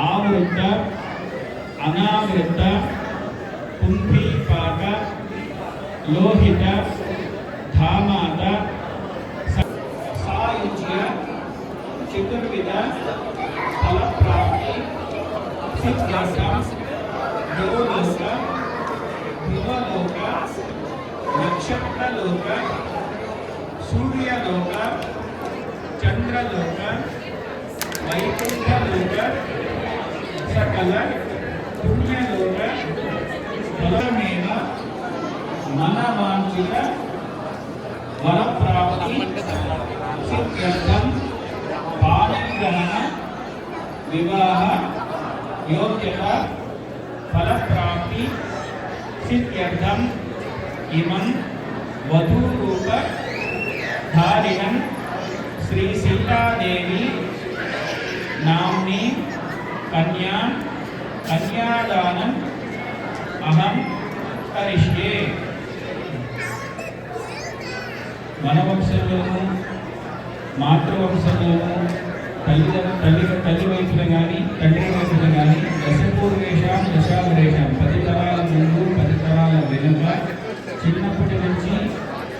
आवृत अनावृत कुंभीपाक लोहित धामात सायुज्य चतुर्विध फल प्राप्ति सिद्ध्यर्थम देवलोक ध्रुवलोक नक्षत्रलोक सूर्यलोक चंद्रलोक वैकुंठलोक सकल पुण्यलोक फलमेव मनवांछित वरप्राप्ति सिद्ध्यर्थम पाणिग्रहण विवाह योग्यता फलप्राप्ति सिद्ध्यर्थम इमं वधूरूप धारिणं श्री सीतादेवी नाम्नी कन्या कन्यादानम् अहं करिष्ये। मनवंशंलोनू मातृवंशंलोनू तल्ली वैपुलो गानी तंड्रि वैपुलो गानी दशपूर्वेषां दशावरेषां 10 తరాల ముందు 10 తరాల వెనుక చిన్నప్పటి నుంచి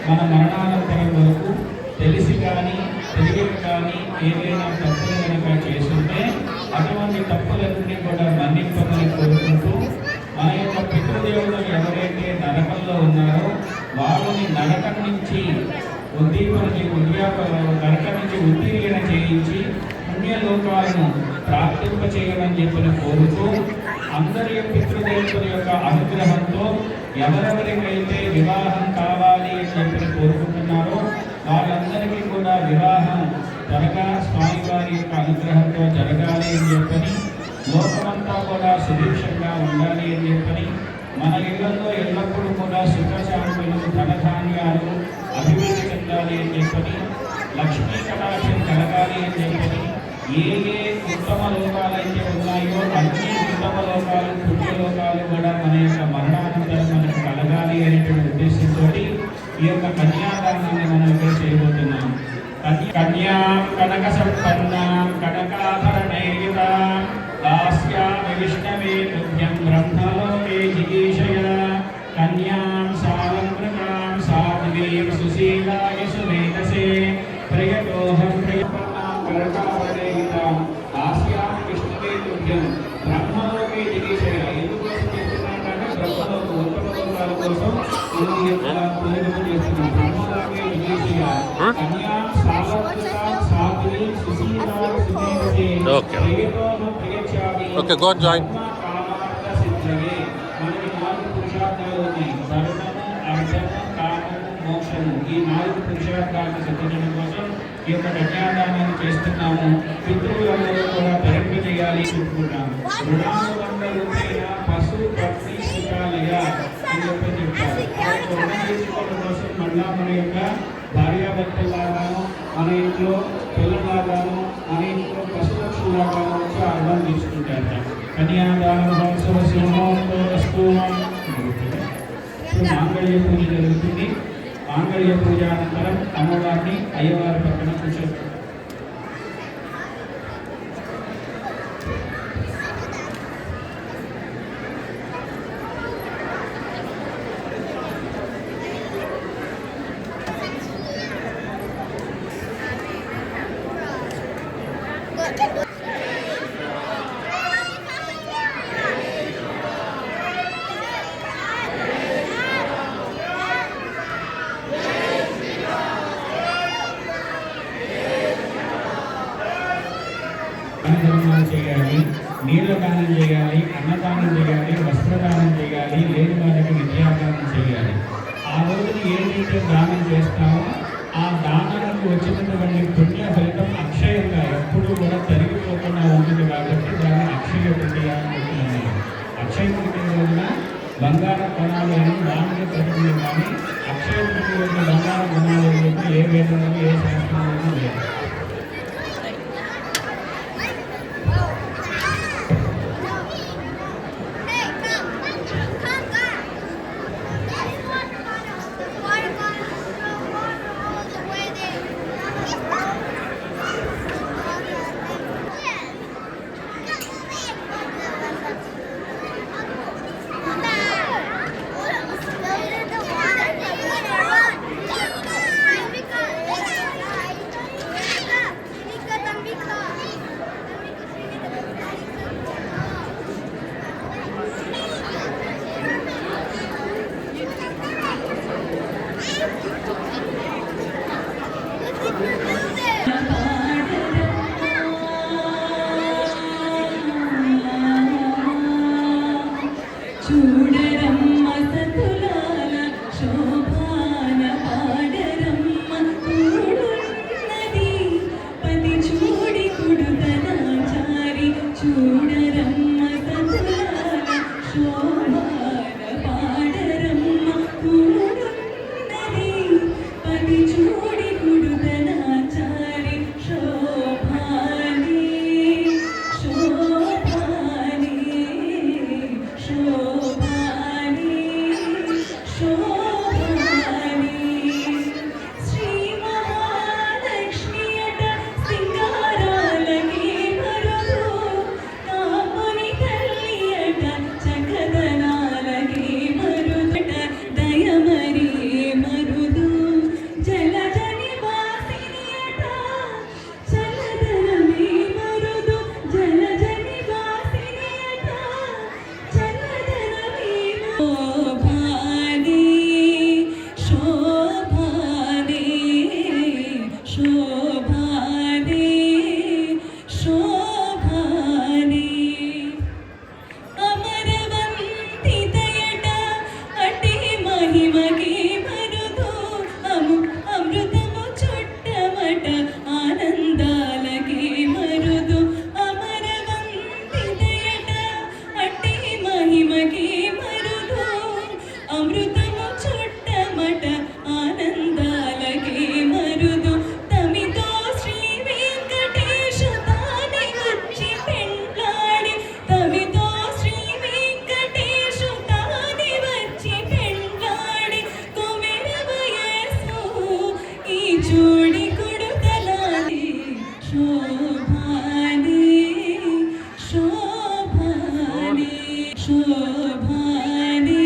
మన మరణానంతరం వరకు తెలిసి కానీ తెలియక కానీ ఏదైనా తప్పులు కనుక చేస్తుంటే అటువంటి తప్పులన్నీ కూడా మన్నింపమని కోరుకుంటూ మన యొక్క పితృదేవులు ఎవరైతే నరకంలో ఉన్నారో వాళ్ళని నరకం నుంచి నరకం నుంచి ఉత్తీర్ణ చేయించి పుణ్యలోకాలను ప్రాప్తింప చేయమని చెప్పని కోరుతూ అందరి పితృదేవతల యొక్క అనుగ్రహంతో ఎవరెవరికైతే వివాహం కావాలి అని చెప్పి కోరుకుంటున్నారో వాళ్ళందరికీ కూడా వివాహం త్వరగా స్వామివారి యొక్క అనుగ్రహంతో జరగాలి అని చెప్పని లోకమంతా కూడా సుభిక్షంగా ఉండాలి అని చెప్పని మన ఇళ్లలో ఎల్లప్పుడూ కూడా సుఖశాంతులు ధనధాన్యాలు అభివృద్ధి చెందాలి అని చెప్పని లక్ష్మీ కటాక్షం కలగాలి అని చెప్పని ఏ ఉత్తమ లోకాలైతే ఉన్నాయో అన్ని ఉత్తమ లోకాలు పుణ్యలోకాలు కూడా మన యొక్క మరణానంతరం మనకు కలగాలి అనేటువంటి ఉద్దేశంతో ఈ యొక్క కన్యాదానాన్ని మనం ఇక్కడ చేయబోతున్నాం. కన్యా కనక సంపన్న కనకాభరణైర్యుత దాస్యామి విష్ణవే తుభ్యం బ్రహ్మ కరకాలనేత ఆస్యాం కృష్ణమే తుభ్యం బ్రహ్మలోకే జిగీషయ. ఎందుకోసం చేస్తున్నారంటే బ్రహ్మలోక ఉత్తమ లోకాల కోసం మనం ఈ యొక్క పూజలు చేస్తున్నాం. బ్రహ్మలోకే జిగీషయ కన్యా సావత్రికా సాధ్వి సుశీలా సుధీమతే ప్రియతోమ ప్రియచామి. Okay, go join. కామార్థ సిద్ధవే. మనకి 4 పురుషార్థాలు ఉన్నాయి. ధర్మము, అర్థము, కామము, మోక్షము. ఈ 4 పురుషార్థాలను సిద్ధించడం కోసం ఈ యొక్క కన్యాదానాన్ని చేస్తున్నాము. పితృలందరూ కూడా తరింప చేయాలి చెప్పుకుంటాము. రుణానుబంధ రూపేణ పశు పత్ని సుఖాలయ అని చెప్తారు. రుణం తీసుకోవడం కోసం మళ్ళా మన యొక్క భార్యాభర్తలాగాను, మన ఇంట్లో పిల్లలాగాను, మన ఇంట్లో పశుపక్షులాగాను వచ్చి అర్థం తీసుకుంటారు. కన్యాదాన మాంగళ్య పూజ జరుగుతుంది. మాంగళ్య పూజ అనంతరం అమ్మవారిని అయ్యవారి పక్కన కూర్చోబెడతారు. దానం చేయాలి, నీళ్ళ దానం చేయాలి, అన్నదానం చేయాలి, వస్త్రదానం చేయాలి, లేని వారికి విద్యాదానం చేయాలి. ఆ రోజున ఏదైతే దానం చేస్తామో ఆ దానానికి వచ్చినటువంటి పుణ్య ఫలితం అక్షయంగా ఎప్పుడూ కూడా తరిగిపోకుండా ఉంటుంది. కాబట్టి దాన్ని అక్షయ తృతీయ అని చెప్తున్నాను. అక్షయ తృతీయ రోజున బంగారం కొనాలి అని దానికి ప్రకటన, కానీ అక్షయ తృతీయ రోజున బంగారం కొనాలి అని చెప్పి ఏ వేదంలో ఏ శాస్త్రంలోనూ లేదు. చూడరమ్మ సతులాల శోభాన పాడరమ్మ కూడున్నది పది చూడి కుడుతనాచారి. చూడరమ్మ సతులాల శోభాన పాడరమ్మ కూడున్నది పది చూడి కుడుతనాచారి. శోభాని శోభాని శోభాని శోభాని శ్రీ మహాలక్ష్మి అట సింగారాలకి మరుదు. కాపుని తల్లి అట చకదనాలకి మరుదట దయమరి మరుదు. జలజని వాసిని అట చలదనమే మరుదు. జలజని వాసిని అట చలదనమే శోభాని శోభాని శోభాని శోభాని అమరవంతి దయట అటి మహిమకి మరుదు. అమృతము చుట్టమట ఆనందాలకి మరుదు. అమరవంతి దయట అటి మహిమకి మరుదు. అమృతము చుట్టమట ఆనందాలకి మరుదు. తమితో శ్రీ వెంకటేశ తాని వచ్చి పెండ్లాడి. తమితో శ్రీ వెంకటేశ తాని వచ్చి పెండ్లాడి. కుమెర వయస్సు ఈ చూడి కుడుతలాడి. శోభాని శోభాని శోభాని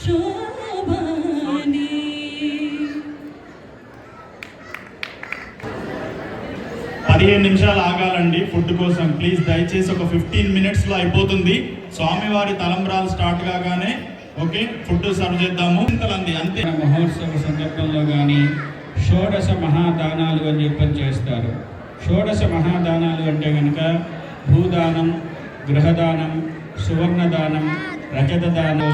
శోభాని 15 నిమిషాలు ఆగాలండి ఫుడ్ కోసం. ప్లీజ్ దయచేసి ఒక 15 మినిట్స్లో అయిపోతుంది. స్వామివారి తలంబ్రాలు స్టార్ట్ కాగానే ఓకే ఫుడ్ సర్వ్ చేద్దాము. అంతే. మహోత్సవ సందర్భంలో కానీ షోడశ మహాదానాలు అని చెప్పని చేస్తారు. షోడశ మహాదానాలు అంటే కనుక భూదానం, గృహదానం, సువర్ణదానం, రజత దానం.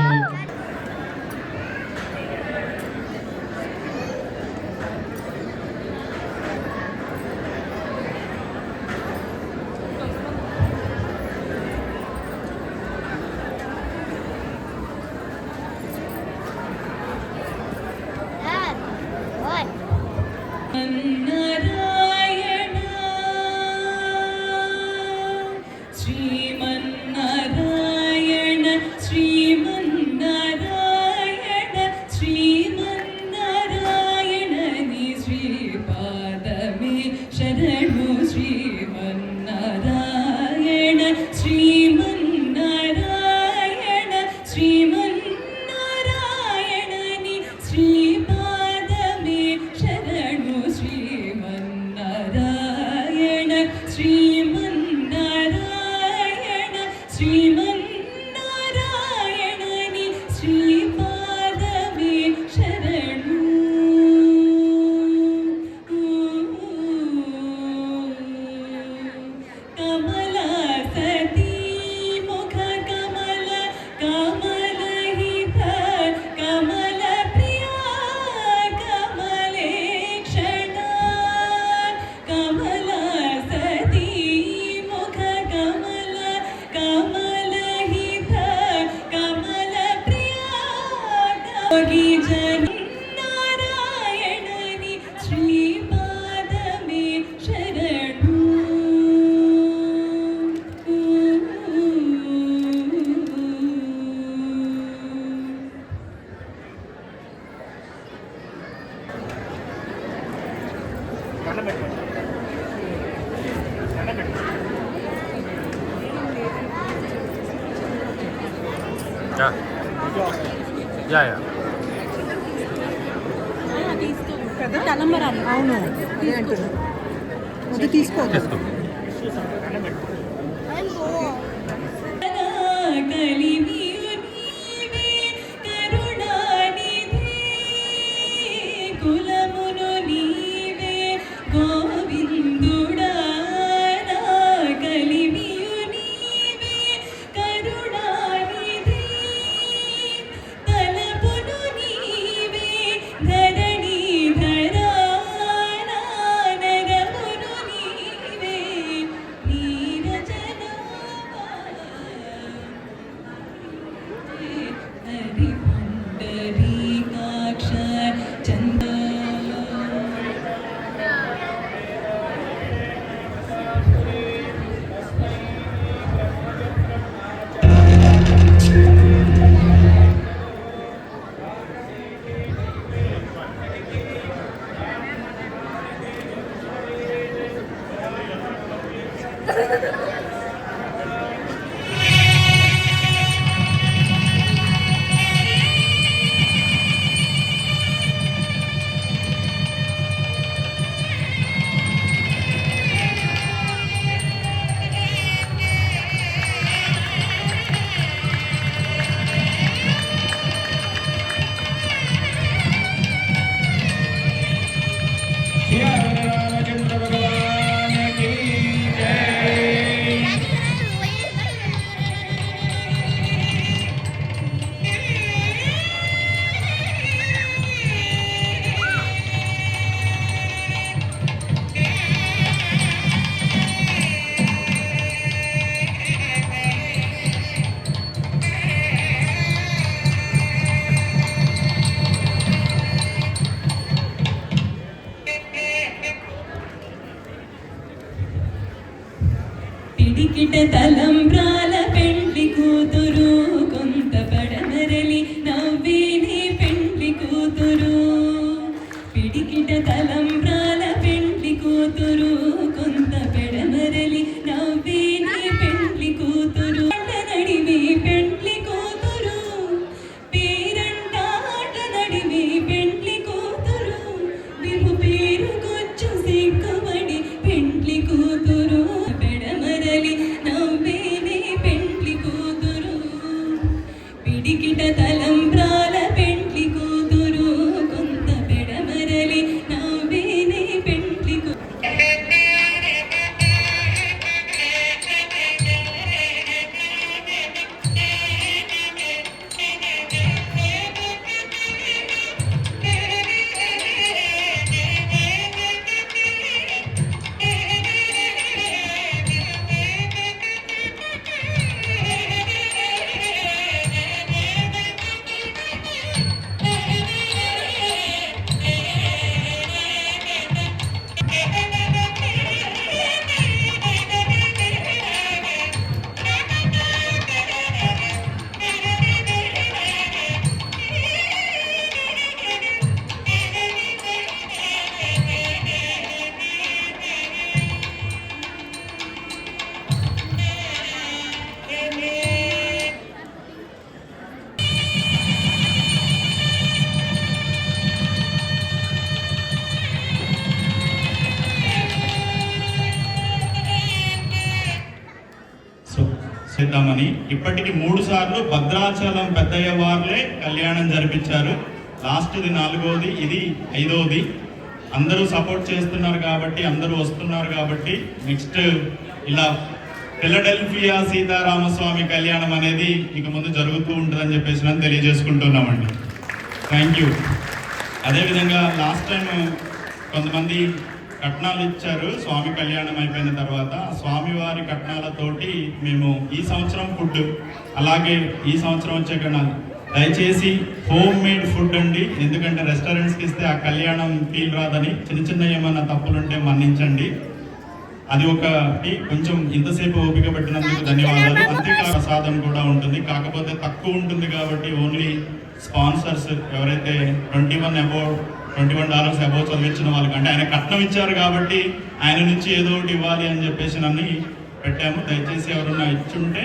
నారాయణ శ్రీమన్నారాయణ శ్రీమన్నారాయణ శ్రీమన్నారాయణ నీ శ్రీపాదమే శరణు శ్రీమన్నారాయణ శ్రీమన్నారాయణ శ్రీమన్నారాయణ నీ శ్రీపాదమే శరణు శ్రీమన్నారాయణ శ్రీమన్నారాయణ శ్రీమన్నారాయణ నీ శ్రీపాదమే శరణు. కమల సతీ ముఖ కమల కమలహిత కమల ప్రియా కమలేక్షణ కమల సతీ ముఖ కమల కమలహిత కమల ప్రియా యోగి జన నారాయణని శ్రీపాదమే శరణు. తలంబరాలు అవును అదే అంటున్నా అది తీసుకో కలిమియు నీవే కరుణానిధి కులమును నీవే గోవిందుడా నా కలిమియు నీవే కరుణానిధి తలపును నీవే ధరణీధరా నా నరమును నీవే నీరజనా హరి పుండరీకాక్ష చంద రామచంద్ర భగవాన్ की जय. పిడికిట తలంబ్రాల పెండ్లి కూతురు కొంత పడమరలి నవ్వేది పెండ్లి కూతురు. పిడికిట తలంబ్రాల పెండ్లి కూతురు కొంత పెడమరలి నవ్వేది పెండ్లి కూతురు. నడివి పెండ్లి కూతురు పేరంటాట నడివి పెండ్లి కూతురు విభు పేరుకొచ్చు సిగ్గుబడి పెండ్లి చేద్దామని ఇప్పటికి 3 సార్లు భద్రాచలం పెద్దయ్య వార్లే కళ్యాణం జరిపించారు. లాస్ట్ది 4వది, ఇది 5వది. అందరూ సపోర్ట్ చేస్తున్నారు కాబట్టి, అందరూ వస్తున్నారు కాబట్టి నెక్స్ట్ ఇలా ఫిలడెల్ఫియా సీతారామస్వామి కళ్యాణం అనేది ఇక ముందు జరుగుతూ ఉంటుందని చెప్పేసి నేను తెలియజేసుకుంటున్నామండి. Thank you. అదేవిధంగా లాస్ట్ టైం కొంతమంది కట్నాలు ఇచ్చారు స్వామి కళ్యాణం అయిపోయిన తర్వాత. స్వామివారి కట్నాలతోటి మేము ఈ సంవత్సరం ఫుడ్, అలాగే ఈ సంవత్సరం వచ్చే కట్నాలు దయచేసి హోమ్ మేడ్ ఫుడ్ అండి. ఎందుకంటే రెస్టారెంట్స్కి ఇస్తే ఆ కళ్యాణం ఫీల్ రాదని, చిన్న చిన్న ఏమన్నా తప్పులుంటే మన్నించండి. అది ఒకటి. కొంచెం ఇంతసేపు ఓపిక పెట్టినందుకు ధన్యవాదాలు. అంతేకాదు ప్రసాదం కూడా ఉంటుంది, కాకపోతే తక్కువ ఉంటుంది కాబట్టి ఓన్లీ స్పాన్సర్స్ ఎవరైతే $21 అబోవ్ చదివించిన వాళ్ళకి, అంటే ఆయన కట్నం ఇచ్చారు కాబట్టి ఆయన నుంచి ఏదో ఒకటి ఇవ్వాలి అని చెప్పేసి నన్ను పెట్టాము. దయచేసి ఎవరన్నా ఇచ్చుంటే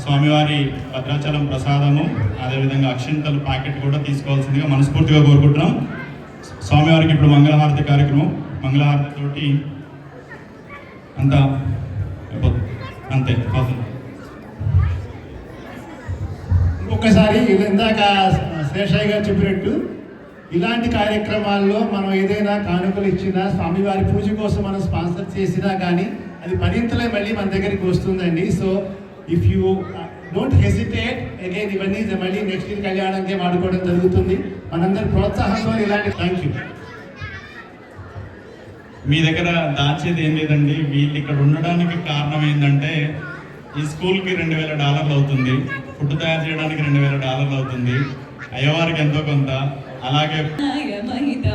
స్వామివారి భద్రాచలం ప్రసాదము, అదేవిధంగా అక్షింతలు ప్యాకెట్ కూడా తీసుకోవాల్సిందిగా మనస్ఫూర్తిగా కోరుకుంటున్నాం. స్వామివారికి ఇప్పుడు మంగళహారతి కార్యక్రమం, మంగళహారతితోటి అంతా అంతే అవుతుంది. ఒక్కసారి ఇందాక శేషయ్య గారు చెప్పినట్టు ఇలాంటి కార్యక్రమాల్లో మనం ఏదైనా కానుకలు ఇచ్చినా, స్వామివారి పూజ కోసం మనం స్పాన్సర్ చేసినా కానీ అది పరింతలే మళ్ళీ మన దగ్గరికి వస్తుందండి. So if you don't hesitate again, ఇవన్నీ మళ్ళీ నెక్స్ట్ ఇయర్ కళ్యాణంకే వాడుకోవడం జరుగుతుంది. మనందరి ప్రోత్సాహంతో ఇలాంటి. Thank you. మీ దగ్గర దాచేది ఏం లేదండి. వీళ్ళు ఇక్కడ ఉండడానికి కారణం ఏంటంటే ఈ స్కూల్కి $2,000 అవుతుంది, ఫుడ్ తయారు చేయడానికి $2,000 అవుతుంది, అయ్యవారికి ఎంతో కొంత, అలాగే మహిత